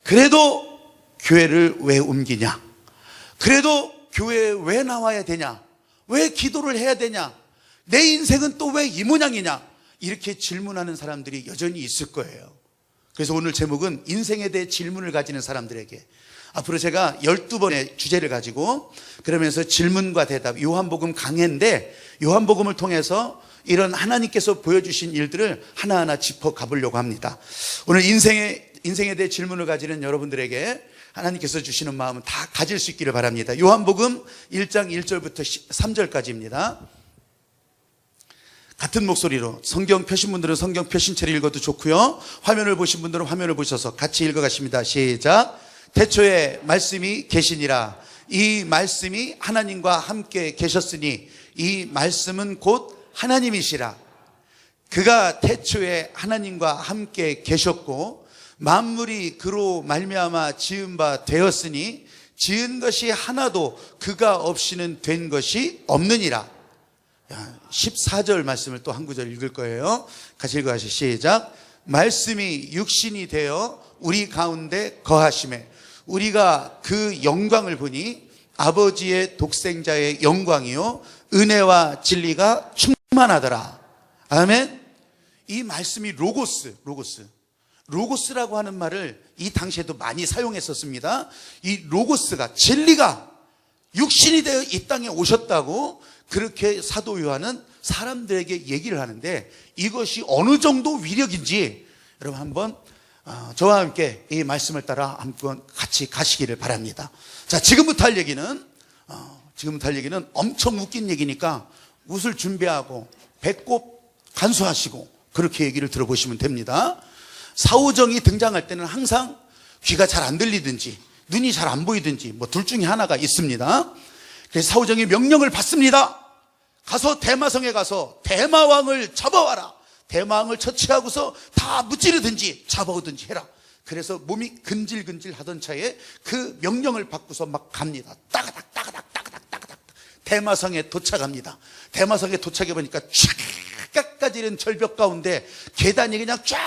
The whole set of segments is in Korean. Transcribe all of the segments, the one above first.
그래도 교회를 왜 옮기냐? 그래도 교회에 왜 나와야 되냐? 왜 기도를 해야 되냐? 내 인생은 또 왜 이 모양이냐? 이렇게 질문하는 사람들이 여전히 있을 거예요. 그래서 오늘 제목은 인생에 대해 질문을 가지는 사람들에게, 앞으로 제가 12번의 주제를 가지고 그러면서 질문과 대답, 요한복음 강해인데 요한복음을 통해서 이런 하나님께서 보여주신 일들을 하나하나 짚어 가보려고 합니다. 오늘 인생에 대해 질문을 가지는 여러분들에게 하나님께서 주시는 마음은 다 가질 수 있기를 바랍니다. 요한복음 1장 1절부터 3절까지입니다. 같은 목소리로 성경 펴신 분들은 성경 펴신 채로 읽어도 좋고요, 화면을 보신 분들은 화면을 보셔서 같이 읽어가십니다. 시작. 태초에 말씀이 계시니라. 이 말씀이 하나님과 함께 계셨으니 이 말씀은 곧 하나님이시라. 그가 태초에 하나님과 함께 계셨고 만물이 그로 말미암아 지은 바 되었으니 지은 것이 하나도 그가 없이는 된 것이 없느니라. 14절 말씀을 또 한 구절 읽을 거예요. 같이 읽어가시죠. 시작. 말씀이 육신이 되어 우리 가운데 거하심에 우리가 그 영광을 보니 아버지의 독생자의 영광이요 은혜와 진리가 충만하더라. 아멘. 이 말씀이 로고스라고 하는 말을 이 당시에도 많이 사용했었습니다. 이 로고스가, 진리가 육신이 되어 이 땅에 오셨다고 그렇게 사도 요한은 사람들에게 얘기를 하는데, 이것이 어느 정도 위력인지 여러분 한번 저와 함께 이 말씀을 따라 한번 같이 가시기를 바랍니다. 자, 지금부터 할 얘기는 엄청 웃긴 얘기니까 웃을 준비하고 배꼽 간수하시고 그렇게 얘기를 들어보시면 됩니다. 사오정이 등장할 때는 항상 귀가 잘 안 들리든지 눈이 잘 안 보이든지 뭐 둘 중에 하나가 있습니다. 그래서 사오정이 명령을 받습니다. 가서 대마성에 가서 대마왕을 잡아와라. 대마왕을 처치하고서 다 무찌르든지 잡아오든지 해라. 그래서 몸이 근질근질 하던 차에 그 명령을 받고서 막 갑니다. 따가닥 대마성에 도착합니다. 대마성에 도착해 보니까 쫙까지 이런 절벽 가운데 계단이 그냥 쫙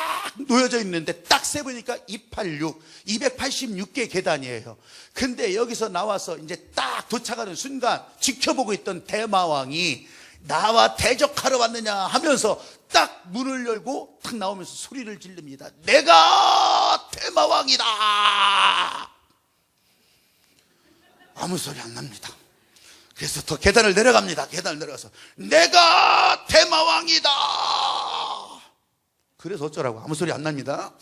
놓여져 있는데 딱 세보니까 286개 계단이에요. 근데 여기서 나와서 이제 딱 도착하는 순간 지켜보고 있던 대마왕이 나와 대적하러 왔느냐 하면서 딱 문을 열고 딱 나오면서 소리를 지릅니다. 내가 대마왕이다. 아무 소리 안 납니다. 그래서 더 계단을 내려갑니다. 계단을 내려가서 내가 대마왕이다. 그래서 어쩌라고, 아무 소리 안 납니다.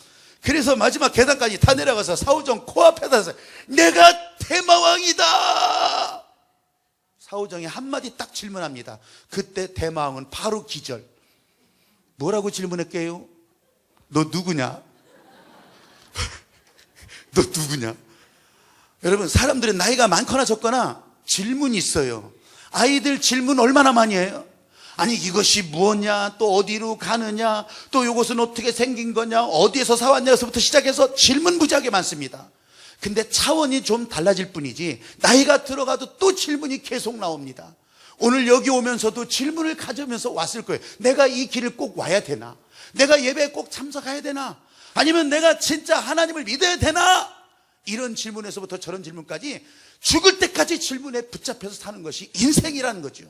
그래서 마지막 계단까지 다 내려가서 사오정 코앞에다 서 내가 대마왕이다. 사오정이 한마디 딱 질문합니다. 그때 대마왕은 바로 기절. 뭐라고 질문했게요? 너 누구냐? 너 누구냐? 여러분, 사람들은 나이가 많거나 적거나 질문이 있어요. 아이들 질문 얼마나 많이 해요? 아니, 이것이 무엇냐, 또 어디로 가느냐, 또 이것은 어떻게 생긴 거냐, 어디에서 사왔냐에서부터 시작해서 질문 무지하게 많습니다. 근데 차원이 좀 달라질 뿐이지 나이가 들어가도 또 질문이 계속 나옵니다. 오늘 여기 오면서도 질문을 가지면서 왔을 거예요. 내가 이 길을 꼭 와야 되나? 내가 예배에 꼭 참석해야 되나? 아니면 내가 진짜 하나님을 믿어야 되나? 이런 질문에서부터 저런 질문까지 죽을 때까지 질문에 붙잡혀서 사는 것이 인생이라는 거죠.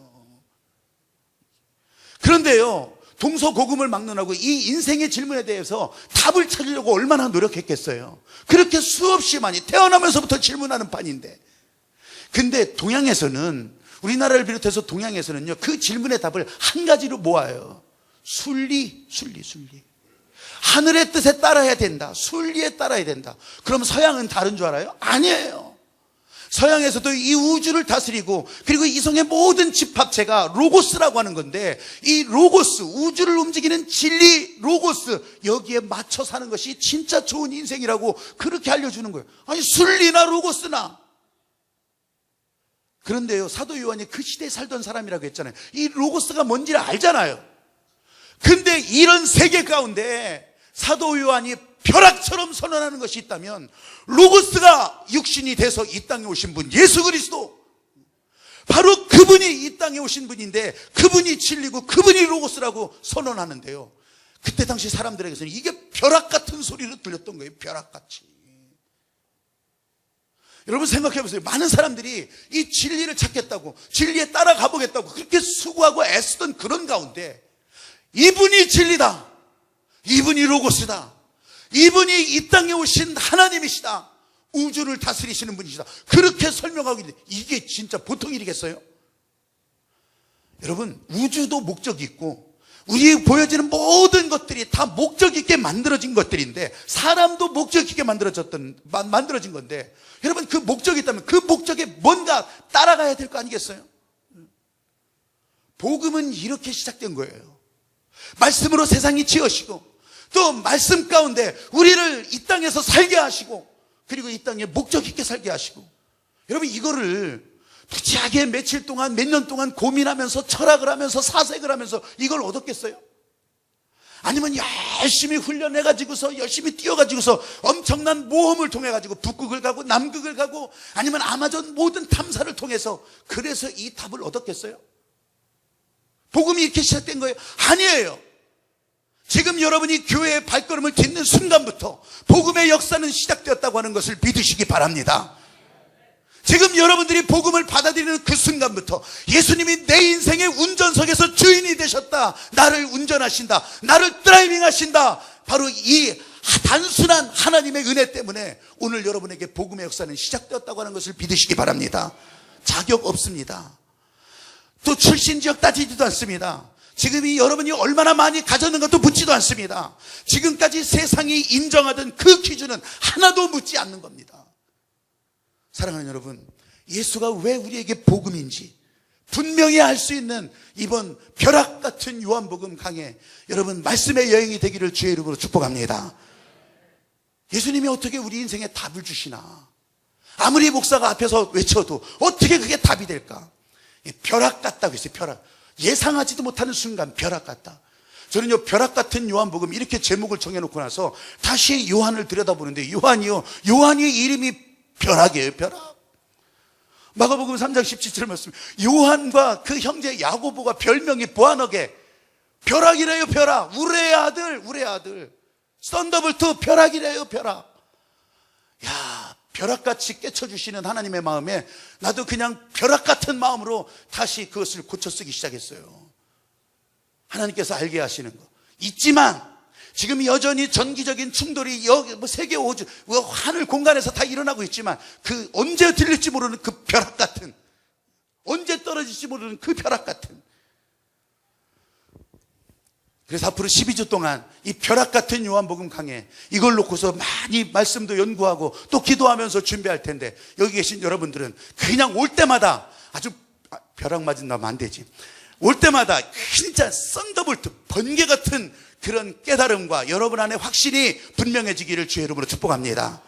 그런데요, 동서고금을 막론하고 이 인생의 질문에 대해서 답을 찾으려고 얼마나 노력했겠어요. 그렇게 수없이 많이 태어나면서부터 질문하는 판인데, 근데 동양에서는, 우리나라를 비롯해서 동양에서는요, 그 질문의 답을 한 가지로 모아요. 순리. 하늘의 뜻에 따라야 된다. 순리에 따라야 된다. 그럼 서양은 다른 줄 알아요? 아니에요. 서양에서도 이 우주를 다스리고 그리고 이성의 모든 집합체가 로고스라고 하는 건데, 이 로고스, 우주를 움직이는 진리 로고스, 여기에 맞춰 사는 것이 진짜 좋은 인생이라고 그렇게 알려주는 거예요. 아니, 순리나 로고스나. 그런데요, 사도 요한이 그 시대에 살던 사람이라고 했잖아요. 이 로고스가 뭔지를 알잖아요. 근데 이런 세계 가운데 사도 요한이 벼락처럼 선언하는 것이 있다면 로고스가 육신이 돼서 이 땅에 오신 분, 예수 그리스도, 바로 그분이 이 땅에 오신 분인데 그분이 진리고 그분이 로고스라고 선언하는데요, 그때 당시 사람들에게서는 이게 벼락 같은 소리로 들렸던 거예요. 벼락같이. 여러분 생각해 보세요. 많은 사람들이 이 진리를 찾겠다고, 진리에 따라가 보겠다고 그렇게 수고하고 애쓰던 그런 가운데 이분이 진리다, 이분이 로고스다, 이분이 이 땅에 오신 하나님이시다, 우주를 다스리시는 분이시다, 그렇게 설명하고 있는데 이게 진짜 보통 일이겠어요? 여러분, 우주도 목적이 있고 우리 보여지는 모든 것들이 다 목적 있게 만들어진 것들인데, 사람도 목적 있게 만들어진 건데, 여러분 그 목적이 있다면 그 목적에 뭔가 따라가야 될 거 아니겠어요? 복음은 이렇게 시작된 거예요. 말씀으로 세상이 지으시고, 또 말씀 가운데 우리를 이 땅에서 살게 하시고, 그리고 이 땅에 목적 있게 살게 하시고, 여러분 이거를 무지하게 며칠 동안, 몇 년 동안 고민하면서 철학을 하면서 사색을 하면서 이걸 얻었겠어요? 아니면 열심히 훈련해가지고서, 열심히 뛰어가지고서 엄청난 모험을 통해가지고 북극을 가고 남극을 가고, 아니면 아마존 모든 탐사를 통해서 그래서 이 답을 얻었겠어요? 복음이 이렇게 시작된 거예요? 아니에요. 지금 여러분이 교회의 발걸음을 딛는 순간부터 복음의 역사는 시작되었다고 하는 것을 믿으시기 바랍니다. 지금 여러분들이 복음을 받아들이는 그 순간부터 예수님이 내 인생의 운전석에서 주인이 되셨다, 나를 운전하신다, 나를 드라이빙 하신다, 바로 이 단순한 하나님의 은혜 때문에 오늘 여러분에게 복음의 역사는 시작되었다고 하는 것을 믿으시기 바랍니다. 자격 없습니다. 또 출신 지역 따지지도 않습니다. 지금이 여러분이 얼마나 많이 가졌는 것도 묻지도 않습니다. 지금까지 세상이 인정하던 그 기준은 하나도 묻지 않는 겁니다. 사랑하는 여러분, 예수가 왜 우리에게 복음인지 분명히 알 수 있는 이번 벼락 같은 요한복음 강해, 여러분 말씀의 여행이 되기를 주의 이름으로 축복합니다. 예수님이 어떻게 우리 인생에 답을 주시나? 아무리 목사가 앞에서 외쳐도 어떻게 그게 답이 될까? 벼락 같다고 했어요. 벼락. 예상하지도 못하는 순간 벼락 같다. 저는요, 벼락 같은 요한복음 이렇게 제목을 정해놓고 나서 다시 요한을 들여다보는데, 요한이 이름이 벼락이에요. 벼락. 마가복음 3장 17절 말씀, 요한과 그 형제 야고보가 별명이 보아너게 벼락이래요. 벼락. 우레의 아들 썬더볼트 벼락이래요. 벼락. 야, 벼락같이 깨쳐주시는 하나님의 마음에 나도 그냥 벼락 같은 마음으로 다시 그것을 고쳐 쓰기 시작했어요. 하나님께서 알게 하시는 거 있지만, 지금 여전히 전기적인 충돌이 세계 우주, 하늘 공간에서 다 일어나고 있지만, 그 언제 들릴지 모르는 그 벼락 같은, 언제 떨어질지 모르는 그 벼락 같은. 그래서 앞으로 12주 동안 이 벼락 같은 요한복음 강해, 이걸 놓고서 많이 말씀도 연구하고 또 기도하면서 준비할 텐데, 여기 계신 여러분들은 그냥 올 때마다 아주 벼락 맞은다면 안 되지, 올 때마다 진짜 썬더볼트 번개 같은 그런 깨달음과 여러분 안에 확신이 분명해지기를 주의 이름으로 축복합니다.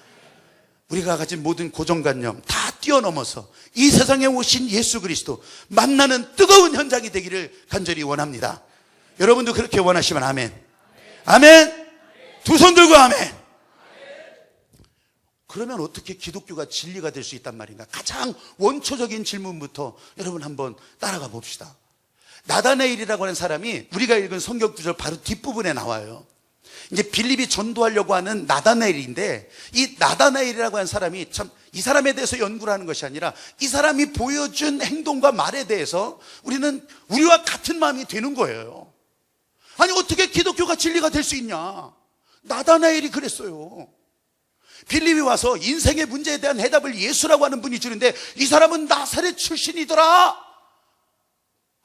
우리가 가진 모든 고정관념 다 뛰어넘어서 이 세상에 오신 예수 그리스도 만나는 뜨거운 현장이 되기를 간절히 원합니다. 여러분도 그렇게 원하시면 아멘. 아멘. 두 손 들고 아멘. 그러면 어떻게 기독교가 진리가 될 수 있단 말인가? 가장 원초적인 질문부터 여러분 한번 따라가 봅시다. 나다네일이라고 하는 사람이 우리가 읽은 성경 구절 바로 뒷부분에 나와요. 이제 빌립이 전도하려고 하는 나다네일인데, 이 나다네일이라고 하는 사람이 참, 이 사람에 대해서 연구를 하는 것이 아니라 이 사람이 보여준 행동과 말에 대해서 우리는 우리와 같은 마음이 되는 거예요. 아니 어떻게 기독교가 진리가 될 수 있냐? 나다나엘이 그랬어요. 빌립이 와서 인생의 문제에 대한 해답을 예수라고 하는 분이 주는데, 이 사람은 나사렛 출신이더라.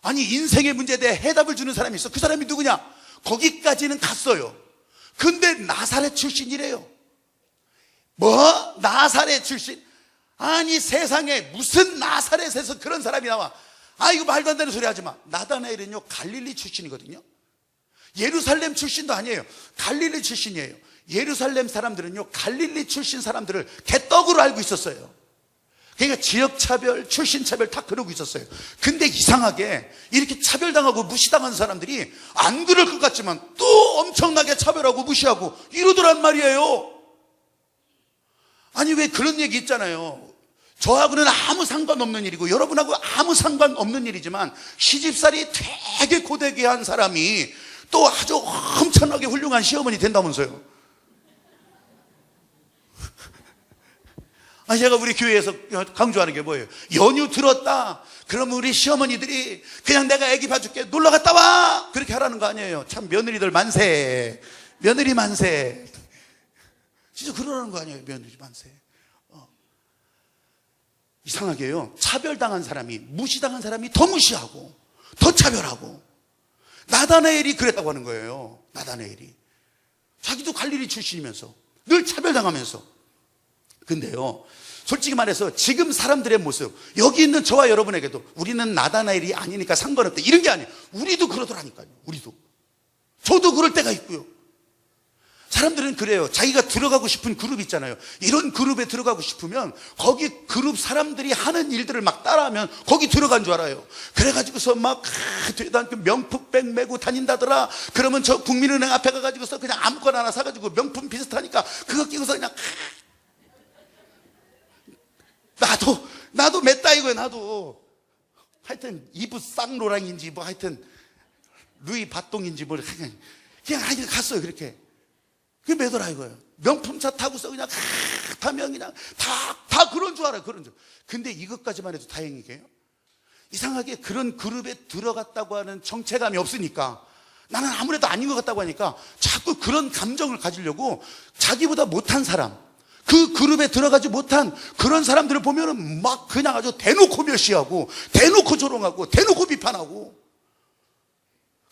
아니 인생의 문제에 대해 해답을 주는 사람이 있어. 그 사람이 누구냐? 거기까지는 갔어요. 근데 나사렛 출신이래요. 뭐? 나사렛 출신? 아니 세상에 무슨 나사렛에서 그런 사람이 나와? 아, 이거 말도 안 되는 소리 하지 마. 나다나엘은요 갈릴리 출신이거든요. 예루살렘 출신도 아니에요. 갈릴리 출신이에요. 예루살렘 사람들은요 갈릴리 출신 사람들을 개떡으로 알고 있었어요. 그러니까 지역차별, 출신차별 다 그러고 있었어요. 근데 이상하게 이렇게 차별당하고 무시당하는 사람들이 안 그럴 것 같지만 또 엄청나게 차별하고 무시하고 이러더란 말이에요. 아니 왜 그런 얘기 있잖아요. 저하고는 아무 상관없는 일이고 여러분하고 아무 상관없는 일이지만 시집살이 되게 고되게 한 사람이 또 아주 엄청나게 훌륭한 시어머니 된다면서요. 제가 우리 교회에서 강조하는 게 뭐예요? 연휴 들었다 그러면 우리 시어머니들이 그냥 내가 애기 봐줄게 놀러 갔다 와 그렇게 하라는 거 아니에요. 참 며느리들 만세, 며느리 만세. 진짜 그러라는 거 아니에요. 며느리 만세. 이상하게요, 차별당한 사람이, 무시당한 사람이 더 무시하고 더 차별하고. 나다나엘이 그랬다고 하는 거예요. 나다나엘이 자기도 갈릴리 출신이면서 늘 차별당하면서. 근데요, 솔직히 말해서 지금 사람들의 모습, 여기 있는 저와 여러분에게도 우리는 나다나엘이 아니니까 상관없다 이런 게 아니에요. 우리도 그러더라니까요. 우리도. 저도 그럴 때가 있고요. 사람들은 그래요. 자기가 들어가고 싶은 그룹 있잖아요. 이런 그룹에 들어가고 싶으면 거기 그룹 사람들이 하는 일들을 막 따라하면 거기 들어간 줄 알아요. 그래가지고서 막 대단 명품백 메고 다닌다더라. 그러면 저 국민은행 앞에 가가지고서 그냥 아무거나 하나 사가지고 명품 비슷하니까 그거 끼고서 그냥 나도 맸다 이거예요. 나도 하여튼 이브 쌍로랑인지 뭐 하여튼 루이 바똥인지 뭐 그냥 하여튼 갔어요. 그렇게 그게 매더라 이거예요. 명품차 타고서 그냥 타면 그냥 다 그런 줄 알아요. 그런 줄. 근데 이것까지만 해도 다행이게요, 이상하게 그런 그룹에 들어갔다고 하는 정체감이 없으니까, 나는 아무래도 아닌 것 같다고 하니까 자꾸 그런 감정을 가지려고 자기보다 못한 사람, 그 그룹에 들어가지 못한 그런 사람들을 보면은 막 그냥 아주 대놓고 멸시하고 대놓고 조롱하고 대놓고 비판하고.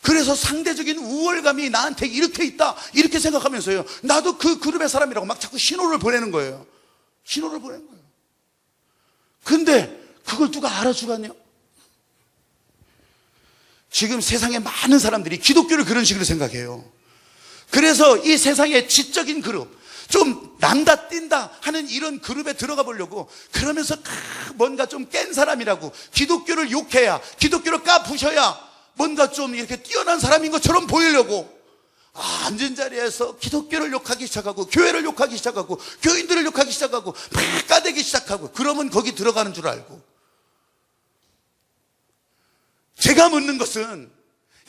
그래서 상대적인 우월감이 나한테 이렇게 있다 이렇게 생각하면서요, 나도 그 그룹의 사람이라고 막 자꾸 신호를 보내는 거예요. 신호를 보내는 거예요. 근데 그걸 누가 알아주겠냐? 지금 세상에 많은 사람들이 기독교를 그런 식으로 생각해요. 그래서 이 세상의 지적인 그룹, 좀 난다 뛴다 하는 이런 그룹에 들어가 보려고, 그러면서 뭔가 좀 깬 사람이라고 기독교를 욕해야, 기독교를 까부셔야 뭔가 좀 이렇게 뛰어난 사람인 것처럼 보이려고 앉은 자리에서 기독교를 욕하기 시작하고 교회를 욕하기 시작하고 교인들을 욕하기 시작하고 막 까대기 시작하고, 그러면 거기 들어가는 줄 알고. 제가 묻는 것은,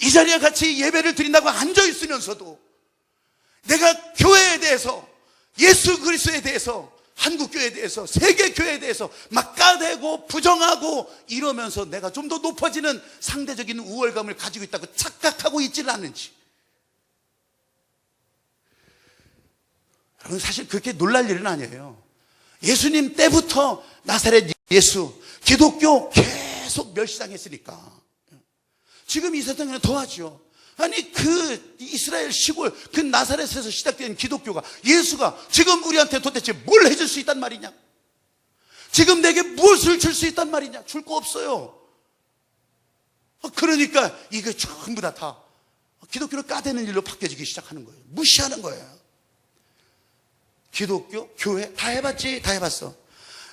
이 자리에 같이 예배를 드린다고 앉아있으면서도 내가 교회에 대해서, 예수 그리스도에 대해서, 한국교회에 대해서, 세계교회에 대해서 막 까대고 부정하고 이러면서 내가 좀 더 높아지는 상대적인 우월감을 가지고 있다고 착각하고 있지는 않는지. 여러분, 사실 그렇게 놀랄 일은 아니에요. 예수님 때부터 나사렛 예수, 기독교 계속 멸시당했으니까 지금 이 세상에는 더하죠. 아니 그 이스라엘 시골 그 나사렛에서 시작된 기독교가, 예수가 지금 우리한테 도대체 뭘 해줄 수 있단 말이냐? 지금 내게 무엇을 줄 수 있단 말이냐? 줄 거 없어요. 그러니까 이게 전부 다 기독교를 까대는 일로 바뀌어지기 시작하는 거예요. 무시하는 거예요. 기독교, 교회 다 해봤지? 다 해봤어.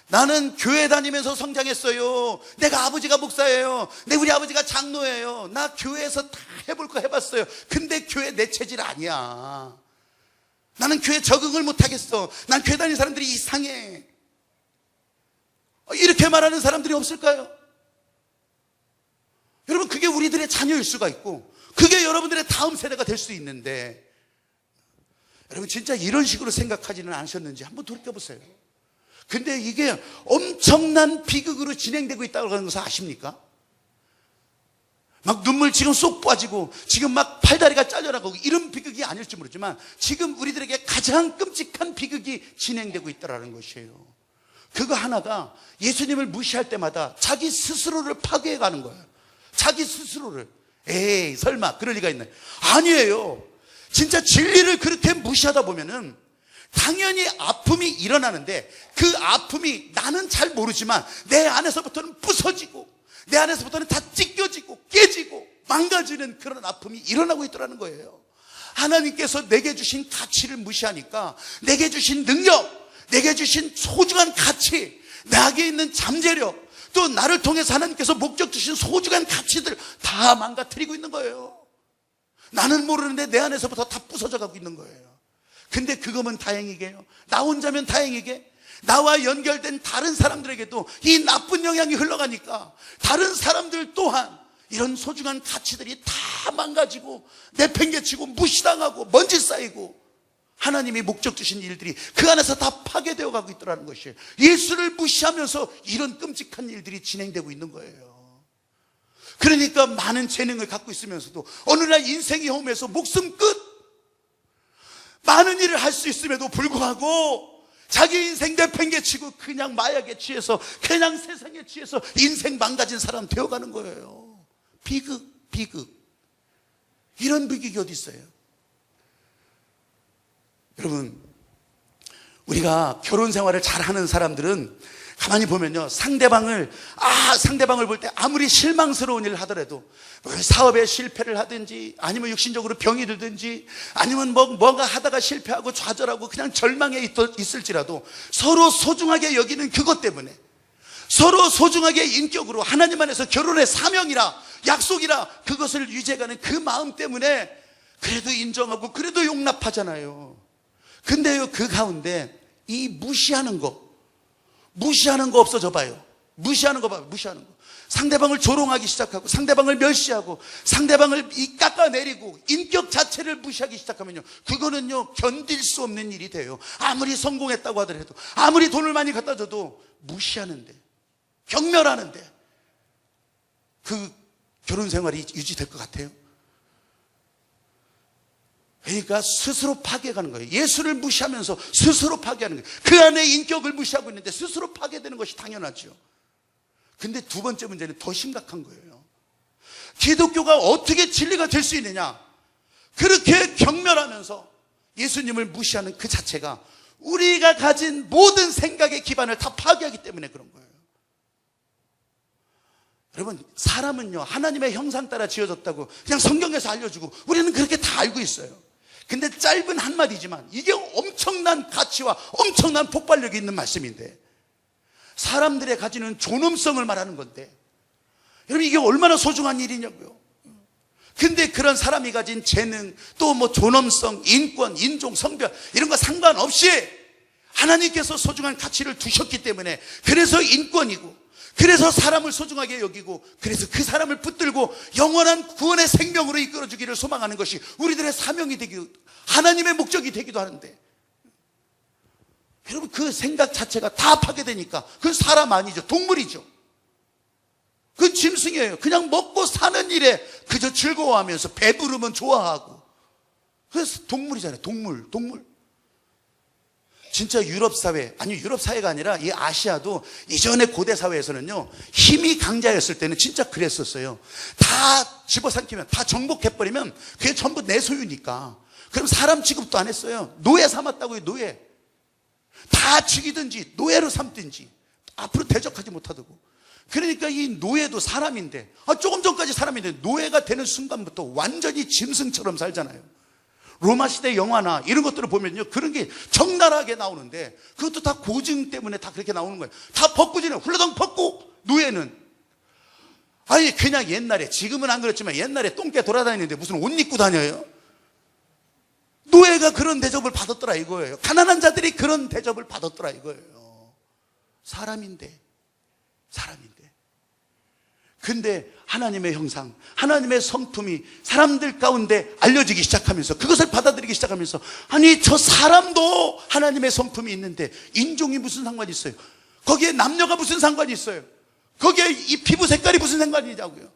나는 교회 다니면서 성장했어요. 내가 아버지가 목사예요. 우리 아버지가 장로예요. 나 교회에서 다 해볼 거 해봤어요. 근데 교회 내 체질 아니야. 나는 교회 적응을 못하겠어. 난 교회 다니는 사람들이 이상해. 이렇게 말하는 사람들이 없을까요? 여러분, 그게 우리들의 자녀일 수가 있고, 그게 여러분들의 다음 세대가 될 수 있는데, 여러분 진짜 이런 식으로 생각하지는 않으셨는지 한번 돌이켜보세요. 근데 이게 엄청난 비극으로 진행되고 있다고 하는 것을 아십니까? 막 눈물 지금 쏙 빠지고 지금 막 팔다리가 잘려나가고 이런 비극이 아닐지 모르지만 지금 우리들에게 가장 끔찍한 비극이 진행되고 있다는 것이에요. 그거 하나가 예수님을 무시할 때마다 자기 스스로를 파괴해가는 거예요. 자기 스스로를. 에이 설마 그럴 리가 있나요? 아니에요. 진짜 진리를 그렇게 무시하다 보면은 당연히 아픔이 일어나는데, 그 아픔이 나는 잘 모르지만 내 안에서부터는 부서지고 내 안에서부터는 다 찢겨지고 깨지고 망가지는 그런 아픔이 일어나고 있더라는 거예요. 하나님께서 내게 주신 가치를 무시하니까 내게 주신 능력, 내게 주신 소중한 가치, 나에게 있는 잠재력, 또 나를 통해서 하나님께서 목적 주신 소중한 가치들 다 망가뜨리고 있는 거예요. 나는 모르는데 내 안에서부터 다 부서져 가고 있는 거예요. 근데 그거면 다행이게요, 나 혼자면 다행이게, 나와 연결된 다른 사람들에게도 이 나쁜 영향이 흘러가니까 다른 사람들 또한 이런 소중한 가치들이 다 망가지고 내팽개치고 무시당하고 먼지 쌓이고 하나님이 목적 주신 일들이 그 안에서 다 파괴되어 가고 있더라는 것이에요. 예수를 무시하면서 이런 끔찍한 일들이 진행되고 있는 거예요. 그러니까 많은 재능을 갖고 있으면서도 어느 날 인생이 험해서 목숨 끝, 많은 일을 할 수 있음에도 불구하고 자기 인생 내팽개치고 그냥 마약에 취해서 그냥 세상에 취해서 인생 망가진 사람 되어가는 거예요. 비극. 이런 비극이 어디 있어요? 여러분, 우리가 결혼 생활을 잘하는 사람들은 가만히 보면요, 상대방을 볼 때 아무리 실망스러운 일을 하더라도 사업에 실패를 하든지 아니면 육신적으로 병이 들든지 아니면 뭔가 하다가 실패하고 좌절하고 그냥 절망에 있을지라도 서로 소중하게 여기는 그것 때문에, 서로 소중하게 인격으로 하나님 안에서 결혼의 사명이라 약속이라 그것을 유지해가는 그 마음 때문에 그래도 인정하고 그래도 용납하잖아요. 근데요, 그 가운데 이 무시하는 거 없어져 봐요. 무시하는 거 봐요. 상대방을 조롱하기 시작하고 상대방을 멸시하고 상대방을 깎아내리고 인격 자체를 무시하기 시작하면요, 그거는요 견딜 수 없는 일이 돼요. 아무리 성공했다고 하더라도, 아무리 돈을 많이 갖다 줘도 무시하는데, 경멸하는데 그 결혼 생활이 유지될 것 같아요? 그러니까 스스로 파괴가는 거예요. 예수를 무시하면서 스스로 파괴하는 거예요. 그 안에 인격을 무시하고 있는데 스스로 파괴되는 것이 당연하죠. 근데 두 번째 문제는 더 심각한 거예요. 기독교가 어떻게 진리가 될 수 있느냐? 그렇게 경멸하면서 예수님을 무시하는 그 자체가 우리가 가진 모든 생각의 기반을 다 파괴하기 때문에 그런 거예요. 여러분, 사람은요 하나님의 형상 따라 지어졌다고 그냥 성경에서 알려주고 우리는 그렇게 다 알고 있어요. 근데 짧은 한마디지만 이게 엄청난 가치와 엄청난 폭발력이 있는 말씀인데, 사람들의 가지는 존엄성을 말하는 건데, 여러분 이게 얼마나 소중한 일이냐고요. 근데 그런 사람이 가진 재능, 또 존엄성, 인권, 인종, 성별 이런 거 상관없이 하나님께서 소중한 가치를 두셨기 때문에, 그래서 인권이고, 그래서 사람을 소중하게 여기고, 그래서 그 사람을 붙들고 영원한 구원의 생명으로 이끌어주기를 소망하는 것이 우리들의 사명이 되기도, 하나님의 목적이 되기도 하는데, 여러분 그 생각 자체가 다 파괴되니까 그건 사람 아니죠. 동물이죠. 그건 짐승이에요. 그냥 먹고 사는 일에 그저 즐거워하면서 배부르면 좋아하고, 그래서 동물이잖아요. 동물. 진짜 유럽 사회가 아니라 이 아시아도 이전의 고대 사회에서는요, 힘이 강자였을 때는 진짜 그랬었어요. 다 집어삼키면, 다 정복해버리면 그게 전부 내 소유니까. 그럼 사람 취급도 안 했어요. 노예 삼았다고요. 노예. 다 죽이든지 노예로 삼든지 앞으로 대적하지 못하다고. 그러니까 이 노예도 사람인데, 조금 전까지 사람인데 노예가 되는 순간부터 완전히 짐승처럼 살잖아요. 로마 시대 영화나 이런 것들을 보면요, 그런 게 적나라하게 나오는데 그것도 다 고증 때문에 다 그렇게 나오는 거예요. 다 벗고지는 훌러덩 벗고, 노예는 그냥 옛날에, 지금은 안 그렇지만 옛날에 똥개 돌아다니는데 무슨 옷 입고 다녀요? 노예가 그런 대접을 받았더라 이거예요. 가난한 자들이 그런 대접을 받았더라 이거예요. 사람인데. 근데 하나님의 형상, 하나님의 성품이 사람들 가운데 알려지기 시작하면서, 그것을 받아들이기 시작하면서, 저 사람도 하나님의 성품이 있는데 인종이 무슨 상관이 있어요? 거기에 남녀가 무슨 상관이 있어요? 거기에 이 피부 색깔이 무슨 상관이냐고요?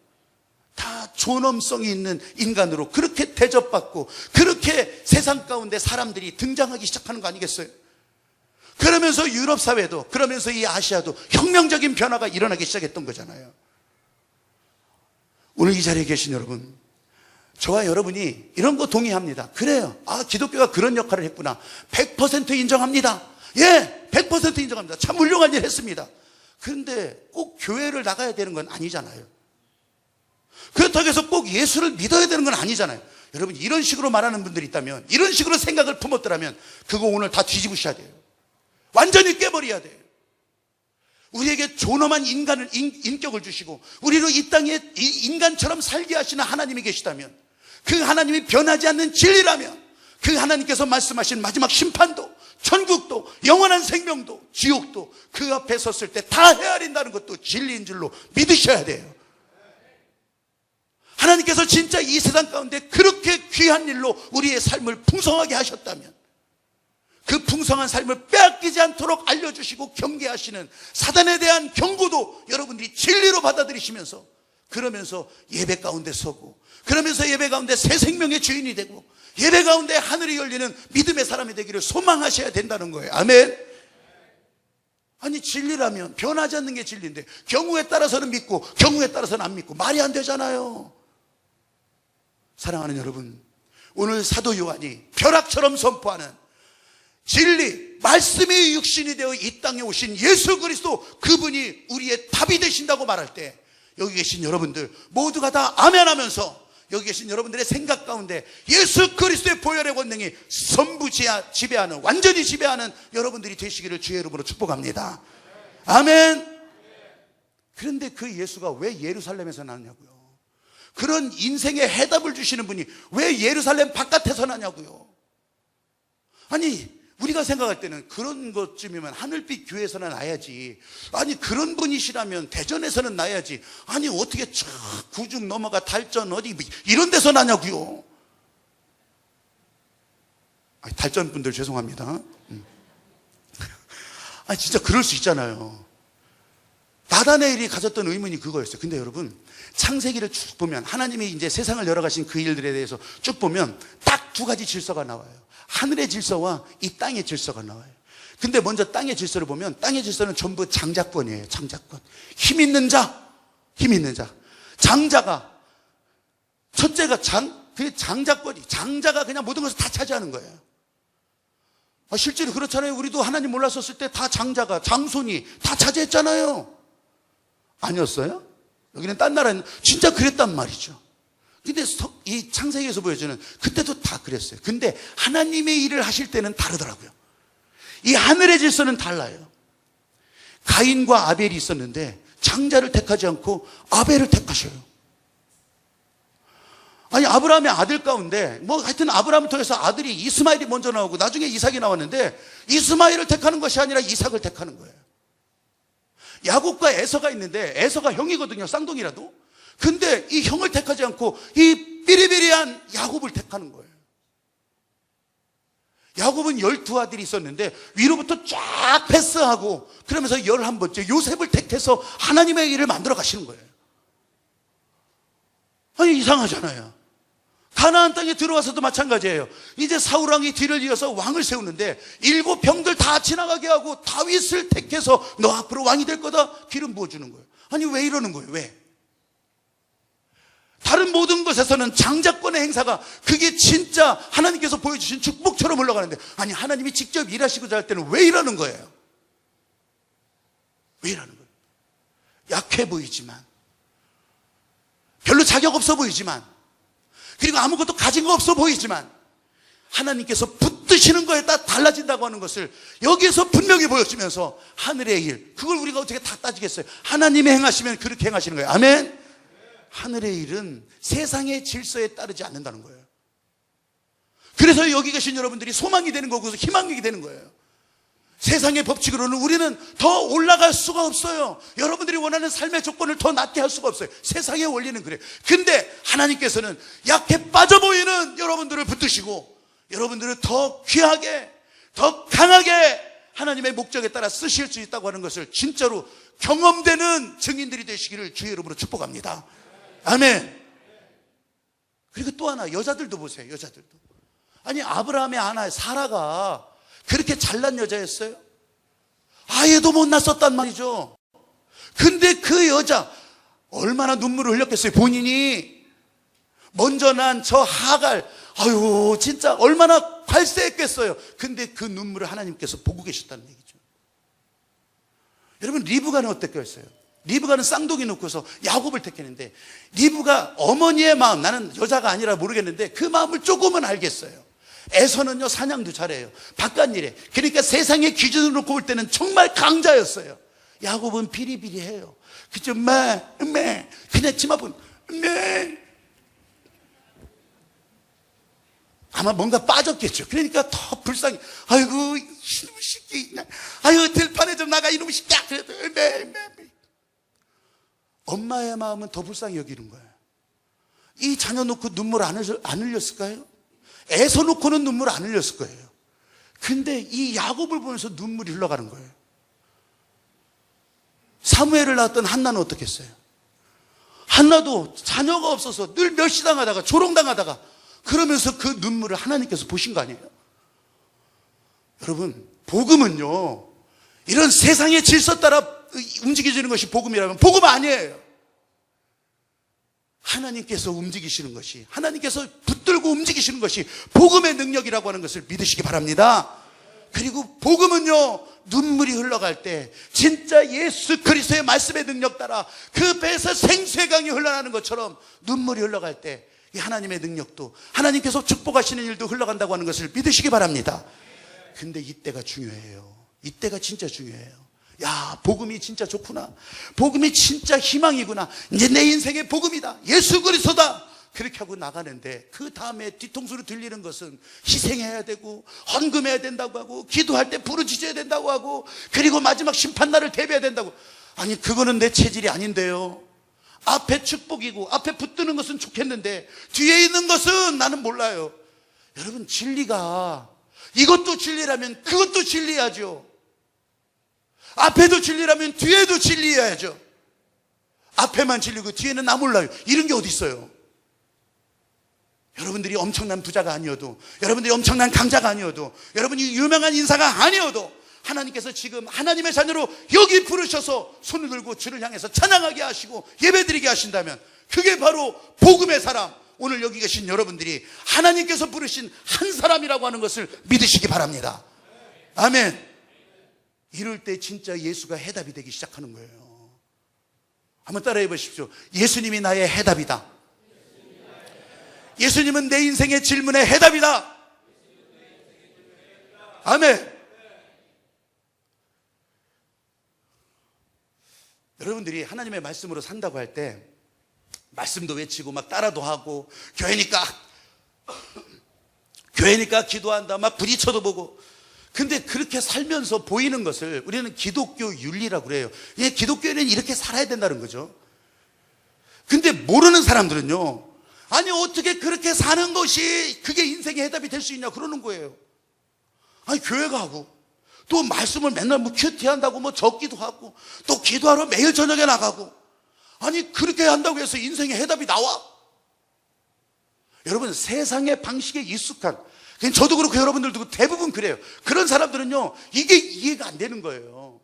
다 존엄성이 있는 인간으로 그렇게 대접받고, 그렇게 세상 가운데 사람들이 등장하기 시작하는 거 아니겠어요? 그러면서 유럽 사회도, 그러면서 이 아시아도 혁명적인 변화가 일어나기 시작했던 거잖아요. 오늘 이 자리에 계신 여러분, 저와 여러분이 이런 거 동의합니다. 그래요. 기독교가 그런 역할을 했구나. 100% 인정합니다. 100% 인정합니다. 참 훌륭한 일 했습니다. 그런데 꼭 교회를 나가야 되는 건 아니잖아요. 그렇다고 해서 꼭 예수를 믿어야 되는 건 아니잖아요. 여러분, 이런 식으로 말하는 분들이 있다면, 이런 식으로 생각을 품었더라면 그거 오늘 다 뒤집으셔야 돼요. 완전히 깨버려야 돼요. 우리에게 존엄한 인격을 주시고 우리로 이 땅에 인간처럼 살게 하시는 하나님이 계시다면, 그 하나님이 변하지 않는 진리라면, 그 하나님께서 말씀하신 마지막 심판도, 천국도, 영원한 생명도, 지옥도 그 앞에 섰을 때 다 헤아린다는 것도 진리인 줄로 믿으셔야 돼요. 하나님께서 진짜 이 세상 가운데 그렇게 귀한 일로 우리의 삶을 풍성하게 하셨다면, 그 풍성한 삶을 빼앗기지 않도록 알려주시고 경계하시는 사단에 대한 경고도 여러분들이 진리로 받아들이시면서, 그러면서 예배 가운데 서고, 그러면서 예배 가운데 새 생명의 주인이 되고, 예배 가운데 하늘이 열리는 믿음의 사람이 되기를 소망하셔야 된다는 거예요. 아멘. 아니, 진리라면 변하지 않는 게 진리인데 경우에 따라서는 믿고 경우에 따라서는 안 믿고, 말이 안 되잖아요. 사랑하는 여러분, 오늘 사도 요한이 벼락처럼 선포하는 진리, 말씀이 육신이 되어 이 땅에 오신 예수 그리스도, 그분이 우리의 답이 되신다고 말할 때, 여기 계신 여러분들 모두가 다 아멘 하면서, 여기 계신 여러분들의 생각 가운데 예수 그리스도의 보혈의 권능이 전부 지배하는, 완전히 지배하는 여러분들이 되시기를 주의 이름으로 축복합니다. 아멘. 그런데 그 예수가 왜 예루살렘에서 나냐고요. 그런 인생의 해답을 주시는 분이 왜 예루살렘 바깥에서 나냐고요. 아니, 우리가 생각할 때는 그런 것쯤이면 하늘빛 교회에서는 나야지, 아니 그런 분이시라면 대전에서는 나야지, 아니 어떻게 저 구중 넘어가 달전 어디 이런 데서 나냐고요. 아니, 달전 분들 죄송합니다. 아니 진짜 그럴 수 있잖아요. 나다나엘이 가졌던 의문이 그거였어요. 근데 여러분, 창세기를 쭉 보면 하나님이 이제 세상을 열어가신 그 일들에 대해서 쭉 보면 딱 두 가지 질서가 나와요. 하늘의 질서와 이 땅의 질서가 나와요. 근데 먼저 땅의 질서를 보면, 땅의 질서는 전부 장자권이에요. 장자권. 힘 있는 자, 힘 있는 자. 장자가, 첫째가 그 장자권이, 장자가 그냥 모든 것을 다 차지하는 거예요. 실제로 그렇잖아요. 우리도 하나님 몰랐었을 때 다 장자가, 장손이 다 차지했잖아요. 아니었어요? 여기는 딴 나라는 진짜 그랬단 말이죠. 근데 이 창세기에서 보여주는, 그때도 다 그랬어요. 근데 하나님의 일을 하실 때는 다르더라고요. 이 하늘의 질서는 달라요. 가인과 아벨이 있었는데 장자를 택하지 않고 아벨을 택하셔요. 아니, 아브라함의 아들 가운데 하여튼 아브라함을 통해서 아들이 이스마엘이 먼저 나오고 나중에 이삭이 나왔는데, 이스마엘을 택하는 것이 아니라 이삭을 택하는 거예요. 야곱과 에서가 있는데, 에서가 형이거든요, 쌍둥이라도. 근데 이 형을 택하지 않고 이 삐리삐리한 야곱을 택하는 거예요. 야곱은 12아들이 있었는데 위로부터 쫙 패스하고, 그러면서 11번째 요셉을 택해서 하나님의 일을 만들어 가시는 거예요. 아니, 이상하잖아요. 가나안 땅에 들어와서도 마찬가지예요. 이제 사울 왕이 뒤를 이어서 왕을 세우는데 7병들 다 지나가게 하고 다윗을 택해서 너 앞으로 왕이 될 거다, 기름 부어주는 거예요. 아니, 왜 이러는 거예요? 왜? 다른 모든 것에서는 장자권의 행사가, 그게 진짜 하나님께서 보여주신 축복처럼 흘러가는데, 아니 하나님이 직접 일하시고자 할 때는 왜 이러는 거예요? 왜 이러는 거예요? 약해 보이지만, 별로 자격 없어 보이지만, 그리고 아무것도 가진 거 없어 보이지만, 하나님께서 붙드시는 거에 따라 달라진다고 하는 것을 여기에서 분명히 보여주면서, 하늘의 일, 그걸 우리가 어떻게 다 따지겠어요? 하나님이 행하시면 그렇게 행하시는 거예요. 아멘. 하늘의 일은 세상의 질서에 따르지 않는다는 거예요. 그래서 여기 계신 여러분들이 소망이 되는 거고 희망이 되는 거예요. 세상의 법칙으로는 우리는 더 올라갈 수가 없어요. 여러분들이 원하는 삶의 조건을 더 낫게 할 수가 없어요. 세상의 원리는 그래요. 근데 하나님께서는 약해 빠져 보이는 여러분들을 붙드시고, 여러분들을 더 귀하게, 더 강하게 하나님의 목적에 따라 쓰실 수 있다고 하는 것을 진짜로 경험되는 증인들이 되시기를 주의 이름으로 축복합니다. 아멘. 그리고 또 하나, 여자들도 보세요. 여자들도. 아니, 아브라함의 아내 사라가 그렇게 잘난 여자였어요? 아예도 못 낳았단 말이죠. 근데 그 여자 얼마나 눈물을 흘렸겠어요. 본인이 먼저 난 저 하갈, 아유 진짜 얼마나 발세했겠어요. 근데 그 눈물을 하나님께서 보고 계셨다는 얘기죠. 여러분, 리브가는 어땠겠어요? 리브가는 쌍둥이 놓고서 야곱을 택했는데, 리브가 어머니의 마음, 나는 여자가 아니라 모르겠는데 그 마음을 조금은 알겠어요. 에서는요, 사냥도 잘해요. 바깥일에. 그러니까 세상의 기준으로 놓고 볼 때는 정말 강자였어요. 야곱은 비리비리해요. 그죠? 그냥 침 아픈 아마 뭔가 빠졌겠죠. 그러니까 더 불쌍해. 아이고 이놈의 새끼, 아이고 들판에 좀 나가 이놈의 새끼야. 그래도 엄마의 마음은 더 불쌍히 여기는 거예요. 이 자녀 놓고 눈물 안 흘렸을까요? 애서 놓고는 눈물 안 흘렸을 거예요. 근데 이 야곱을 보면서 눈물이 흘러가는 거예요. 사무엘을 낳았던 한나는 어떻겠어요? 한나도 자녀가 없어서 늘 멸시당하다가 조롱당하다가 그러면서 그 눈물을 하나님께서 보신 거 아니에요? 여러분, 복음은요, 이런 세상의 질서 따라 움직여지는 것이 복음이라면 복음 아니에요. 하나님께서 움직이시는 것이, 하나님께서 붙들고 움직이시는 것이 복음의 능력이라고 하는 것을 믿으시기 바랍니다. 그리고 복음은요, 눈물이 흘러갈 때 진짜 예수 그리스도의 말씀의 능력 따라 그 배에서 생수의 강이 흘러나는 것처럼 눈물이 흘러갈 때 이 하나님의 능력도, 하나님께서 축복하시는 일도 흘러간다고 하는 것을 믿으시기 바랍니다. 근데 이때가 중요해요. 이때가 진짜 중요해요. 야, 복음이 진짜 좋구나. 복음이 진짜 희망이구나. 이제 내 인생의 복음이다. 예수 그리스도다. 그렇게 하고 나가는데 그 다음에 뒤통수로 들리는 것은 희생해야 되고 헌금해야 된다고 하고 기도할 때 부르짖어야 된다고 하고 그리고 마지막 심판날을 대비해야 된다고. 아니, 그거는 내 체질이 아닌데요. 앞에 축복이고 앞에 붙드는 것은 좋겠는데 뒤에 있는 것은 나는 몰라요. 여러분, 진리가 이것도 진리라면 그것도 진리야죠. 앞에도 진리라면 뒤에도 진리해야죠. 앞에만 진리고 뒤에는 나 몰라요. 이런 게 어디 있어요? 여러분들이 엄청난 부자가 아니어도, 여러분들이 엄청난 강자가 아니어도, 여러분이 유명한 인사가 아니어도 하나님께서 지금 하나님의 자녀로 여기 부르셔서 손을 들고 주를 향해서 찬양하게 하시고 예배드리게 하신다면 그게 바로 복음의 사람, 오늘 여기 계신 여러분들이 하나님께서 부르신 한 사람이라고 하는 것을 믿으시기 바랍니다. 아멘. 이럴 때 진짜 예수가 해답이 되기 시작하는 거예요. 한번 따라해 보십시오. 예수님이 나의 해답이다. 예수님은 내 인생의 질문의 해답이다. 아멘. 여러분들이 하나님의 말씀으로 산다고 할 때 말씀도 외치고 막 따라도 하고 교회니까 기도한다 막 부딪혀도 보고, 근데 그렇게 살면서 보이는 것을 우리는 기독교 윤리라고 그래요. 예, 기독교에는 이렇게 살아야 된다는 거죠. 근데 모르는 사람들은요, 아니 어떻게 그렇게 사는 것이 그게 인생의 해답이 될 수 있냐 그러는 거예요. 아니, 교회 가고 또 말씀을 맨날 뭐 큐티한다고 뭐 적기도 하고 또 기도하러 매일 저녁에 나가고, 아니 그렇게 한다고 해서 인생의 해답이 나와? 여러분, 세상의 방식에 익숙한, 저도 그렇고 여러분들도 대부분 그래요. 그런 사람들은요, 이게 이해가 안 되는 거예요.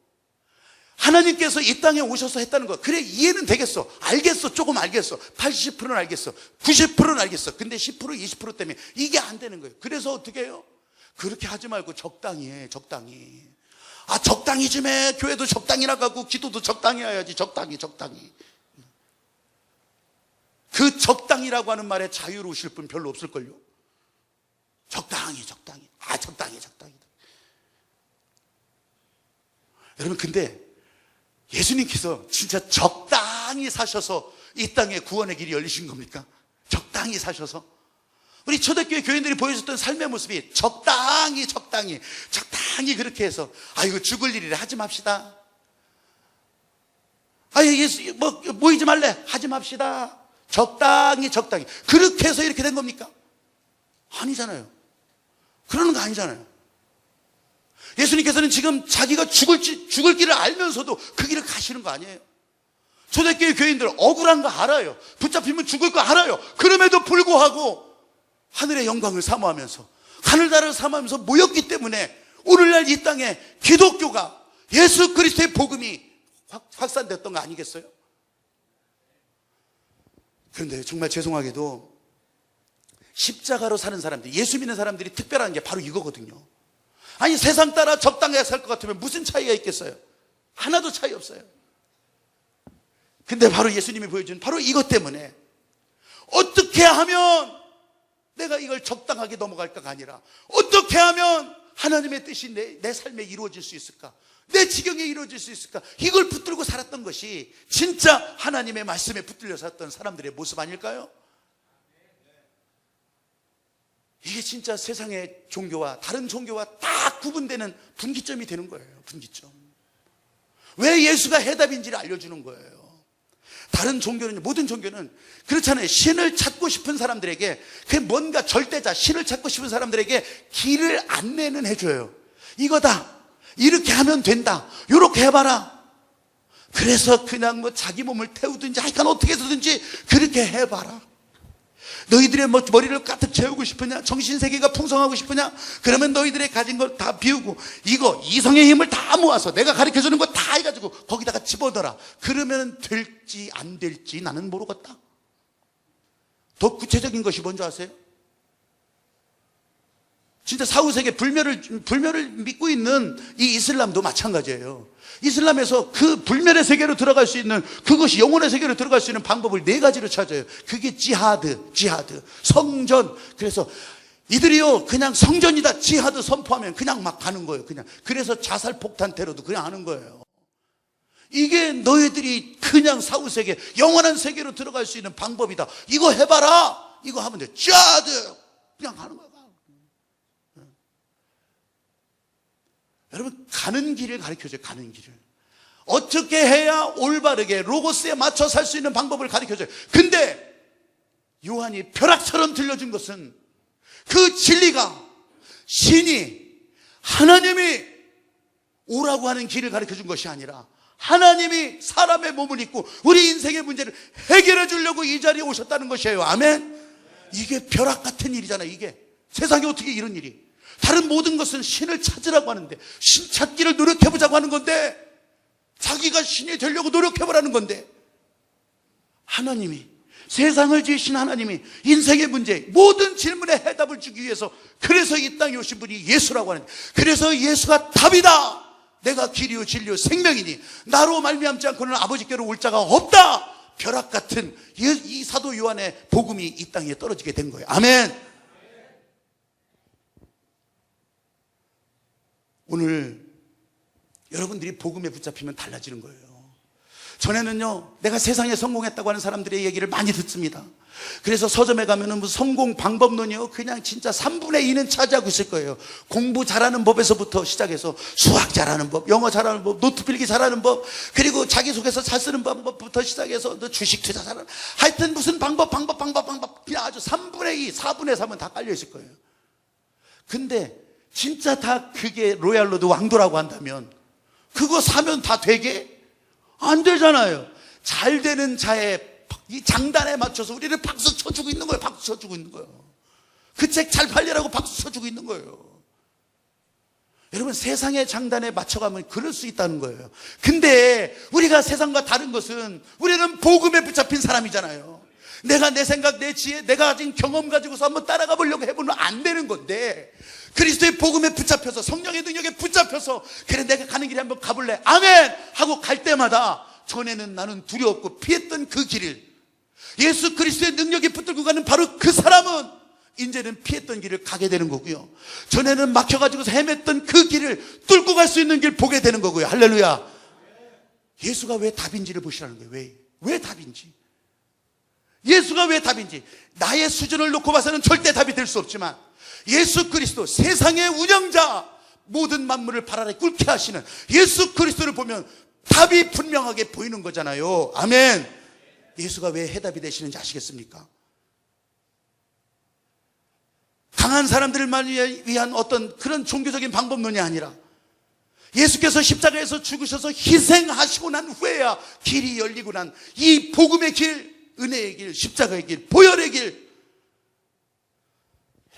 하나님께서 이 땅에 오셔서 했다는 거, 그래 이해는 되겠어, 알겠어, 조금 알겠어, 80%는 알겠어, 90%는 알겠어. 근데 10% 20% 때문에 이게 안 되는 거예요. 그래서 어떻게 해요? 그렇게 하지 말고 적당히 해. 적당히. 아, 적당히 좀 해. 교회도 적당히 나가고 기도도 적당히 해야지. 적당히. 그 적당이라고 하는 말에 자유로우실 분 별로 없을걸요. 적당히. 아, 적당히. 여러분, 근데 예수님께서 진짜 적당히 사셔서 이 땅에 구원의 길이 열리신 겁니까? 적당히 사셔서? 우리 초대교회 교인들이 보여줬던 삶의 모습이 적당히 그렇게 해서, 아이고 죽을 일이라 하지 맙시다. 아유, 예수 모이지 말래 하지 맙시다. 적당히 그렇게 해서 이렇게 된 겁니까? 아니잖아요. 그러는 거 아니잖아요. 예수님께서는 지금 자기가 죽을 길을 알면서도 그 길을 가시는 거 아니에요. 초대교회 교인들 억울한 거 알아요. 붙잡히면 죽을 거 알아요. 그럼에도 불구하고 하늘의 영광을 사모하면서, 하늘나라를 사모하면서 모였기 때문에 오늘날 이 땅에 기독교가, 예수 그리스도의 복음이 확산됐던 거 아니겠어요? 그런데 정말 죄송하게도 십자가로 사는 사람들, 예수 믿는 사람들이 특별한 게 바로 이거거든요. 아니, 세상 따라 적당하게 살 것 같으면 무슨 차이가 있겠어요? 하나도 차이 없어요. 근데 바로 예수님이 보여준 바로 이것 때문에 어떻게 하면 내가 이걸 적당하게 넘어갈까가 아니라 어떻게 하면 하나님의 뜻이 내 삶에 이루어질 수 있을까, 내 지경에 이루어질 수 있을까, 이걸 붙들고 살았던 것이 진짜 하나님의 말씀에 붙들려 살았던 사람들의 모습 아닐까요? 이게 진짜 세상의 종교와 다른 종교와 딱 구분되는 분기점이 되는 거예요. 분기점. 왜 예수가 해답인지를 알려주는 거예요. 다른 종교는, 모든 종교는 그렇잖아요. 신을 찾고 싶은 사람들에게, 그 뭔가 절대자, 신을 찾고 싶은 사람들에게 길을 안내는 해줘요. 이거다, 이렇게 하면 된다, 이렇게 해봐라. 그래서 그냥 뭐 자기 몸을 태우든지 하여간 어떻게 해서든지 그렇게 해봐라. 너희들의 뭐 머리를 가득 채우고 싶으냐, 정신세계가 풍성하고 싶으냐, 그러면 너희들의 가진 걸 다 비우고 이거 이성의 힘을 다 모아서 내가 가르쳐주는 거 다 해가지고 거기다가 집어넣어라. 그러면 될지 안 될지 나는 모르겠다. 더 구체적인 것이 뭔지 아세요? 진짜 사후세계 불멸을 믿고 있는 이 이슬람도 마찬가지예요. 이슬람에서 그 불멸의 세계로 들어갈 수 있는, 그것이 영혼의 세계로 들어갈 수 있는 방법을 4가지로 찾아요. 그게 지하드, 성전. 그래서 이들이요, 그냥 성전이다, 지하드 선포하면 그냥 막 가는 거예요. 그냥. 그래서 자살 폭탄 테러도 그냥 하는 거예요. 이게 너희들이 그냥 사후세계, 영원한 세계로 들어갈 수 있는 방법이다. 이거 해봐라. 이거 하면 돼. 지하드. 그냥 가는 거야. 여러분, 가는 길을 가르쳐줘요. 가는 길을 어떻게 해야 올바르게 로고스에 맞춰 살 수 있는 방법을 가르쳐줘요. 근데 요한이 벼락처럼 들려준 것은 그 진리가 신이, 하나님이 오라고 하는 길을 가르쳐준 것이 아니라 하나님이 사람의 몸을 입고 우리 인생의 문제를 해결해 주려고 이 자리에 오셨다는 것이에요. 아멘. 이게 벼락 같은 일이잖아요. 이게 세상에 어떻게 이런 일이. 다른 모든 것은 신을 찾으라고 하는데, 신 찾기를 노력해보자고 하는 건데, 자기가 신이 되려고 노력해보라는 건데, 하나님이, 세상을 지으신 하나님이 인생의 문제, 모든 질문에 해답을 주기 위해서, 그래서 이 땅에 오신 분이 예수라고 하는데, 그래서 예수가 답이다. 내가 길이요 진리요 생명이니 나로 말미암지 않고는 아버지께로 올 자가 없다. 벼락 같은 이 사도 요한의 복음이 이 땅에 떨어지게 된 거예요. 아멘. 오늘 여러분들이 복음에 붙잡히면 달라지는 거예요. 전에는요, 내가 세상에 성공했다고 하는 사람들의 얘기를 많이 듣습니다. 그래서 서점에 가면은 무슨 성공 방법론이요, 그냥 진짜 3분의 2는 차지하고 있을 거예요. 공부 잘하는 법에서부터 시작해서 수학 잘하는 법, 영어 잘하는 법, 노트 필기 잘하는 법, 그리고 자기소개서 잘 쓰는 방법부터 시작해서 주식 투자 잘하는, 하여튼 무슨 방법 그냥 아주 3분의 2, 4분의 3은 다 깔려 있을 거예요. 근데 진짜 다 그게 로얄로드 왕도라고 한다면 그거 사면 다 되게? 안 되잖아요. 잘 되는 자의 이 장단에 맞춰서 우리를 박수 쳐주고 있는 거예요. 박수 쳐주고 있는 거예요. 그 책 잘 팔리라고 박수 쳐주고 있는 거예요. 여러분, 세상의 장단에 맞춰가면 그럴 수 있다는 거예요. 근데 우리가 세상과 다른 것은 우리는 복음에 붙잡힌 사람이잖아요. 내가 내 생각, 내 지혜, 내가 가진 경험 가지고서 한번 따라가 보려고 해보면 안 되는 건데, 그리스도의 복음에 붙잡혀서, 성령의 능력에 붙잡혀서, 그래 내가 가는 길에 한번 가볼래, 아멘 하고 갈 때마다 전에는 나는 두려웠고 피했던 그 길을, 예수 그리스도의 능력이 붙들고 가는 바로 그 사람은 이제는 피했던 길을 가게 되는 거고요. 전에는 막혀가지고 헤맸던 그 길을 뚫고 갈 수 있는 길 보게 되는 거고요. 할렐루야. 예수가 왜 답인지를 보시라는 거예요. 왜 답인지. 예수가 왜 답인지. 나의 수준을 놓고 봐서는 절대 답이 될 수 없지만 예수 그리스도, 세상의 운영자, 모든 만물을 발 아래 꿇게 하시는 예수 그리스도를 보면 답이 분명하게 보이는 거잖아요. 아멘. 예수가 왜 해답이 되시는지 아시겠습니까? 강한 사람들만 위한 어떤 그런 종교적인 방법론이 아니라 예수께서 십자가에서 죽으셔서 희생하시고 난 후에야 길이 열리고 난 이 복음의 길, 은혜의 길, 십자가의 길, 보혈의 길.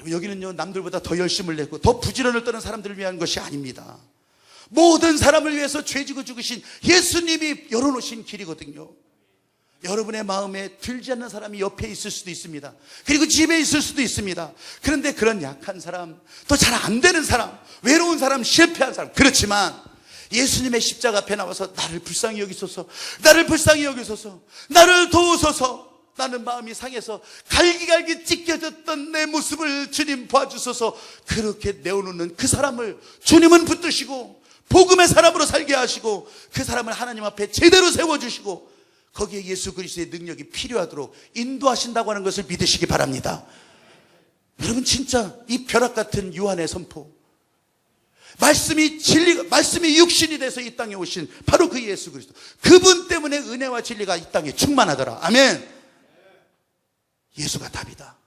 여기는요, 남들보다 더 열심을 내고 더 부지런을 떠는 사람들을 위한 것이 아닙니다. 모든 사람을 위해서 죄지고 죽으신 예수님이 열어놓으신 길이거든요. 여러분의 마음에 들지 않는 사람이 옆에 있을 수도 있습니다. 그리고 집에 있을 수도 있습니다. 그런데 그런 약한 사람, 또 잘 안 되는 사람, 외로운 사람, 실패한 사람, 그렇지만 예수님의 십자가 앞에 나와서 나를 불쌍히 여기소서, 나를 불쌍히 여기소서, 나를 도우소서, 나는 마음이 상해서 갈기갈기 찢겨졌던 내 모습을 주님 봐주소서, 그렇게 내어놓는 그 사람을 주님은 붙드시고 복음의 사람으로 살게 하시고 그 사람을 하나님 앞에 제대로 세워주시고 거기에 예수 그리스도의 능력이 필요하도록 인도하신다고 하는 것을 믿으시기 바랍니다. 여러분, 진짜 이 벼락 같은 요한의 선포, 말씀이 진리가, 말씀이 육신이 돼서 이 땅에 오신 바로 그 예수 그리스도. 그분 때문에 은혜와 진리가 이 땅에 충만하더라. 아멘. 예수가 답이다.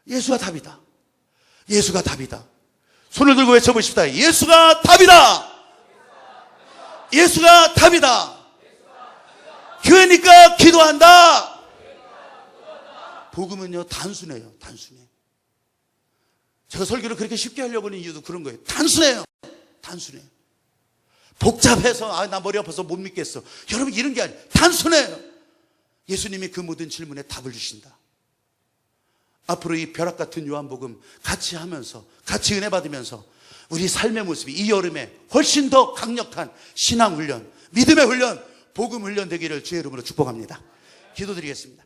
예수가 답이다. 예수가 답이다. 손을 들고 외쳐보십시다. 예수가 답이다. 예수가 답이다. 교회니까 기도한다. 복음은요, 단순해요. 단순해. 제가 설교를 그렇게 쉽게 하려고 하는 이유도 그런 거예요. 단순해요. 단순해요. 복잡해서 나 머리 아파서 못 믿겠어. 여러분, 이런 게 아니에요. 단순해요. 예수님이 그 모든 질문에 답을 주신다. 앞으로 이 벼락 같은 요한복음 같이 하면서, 같이 은혜 받으면서 우리 삶의 모습이 이 여름에 훨씬 더 강력한 신앙 훈련, 믿음의 훈련, 복음 훈련 되기를 주의 이름으로 축복합니다. 기도드리겠습니다.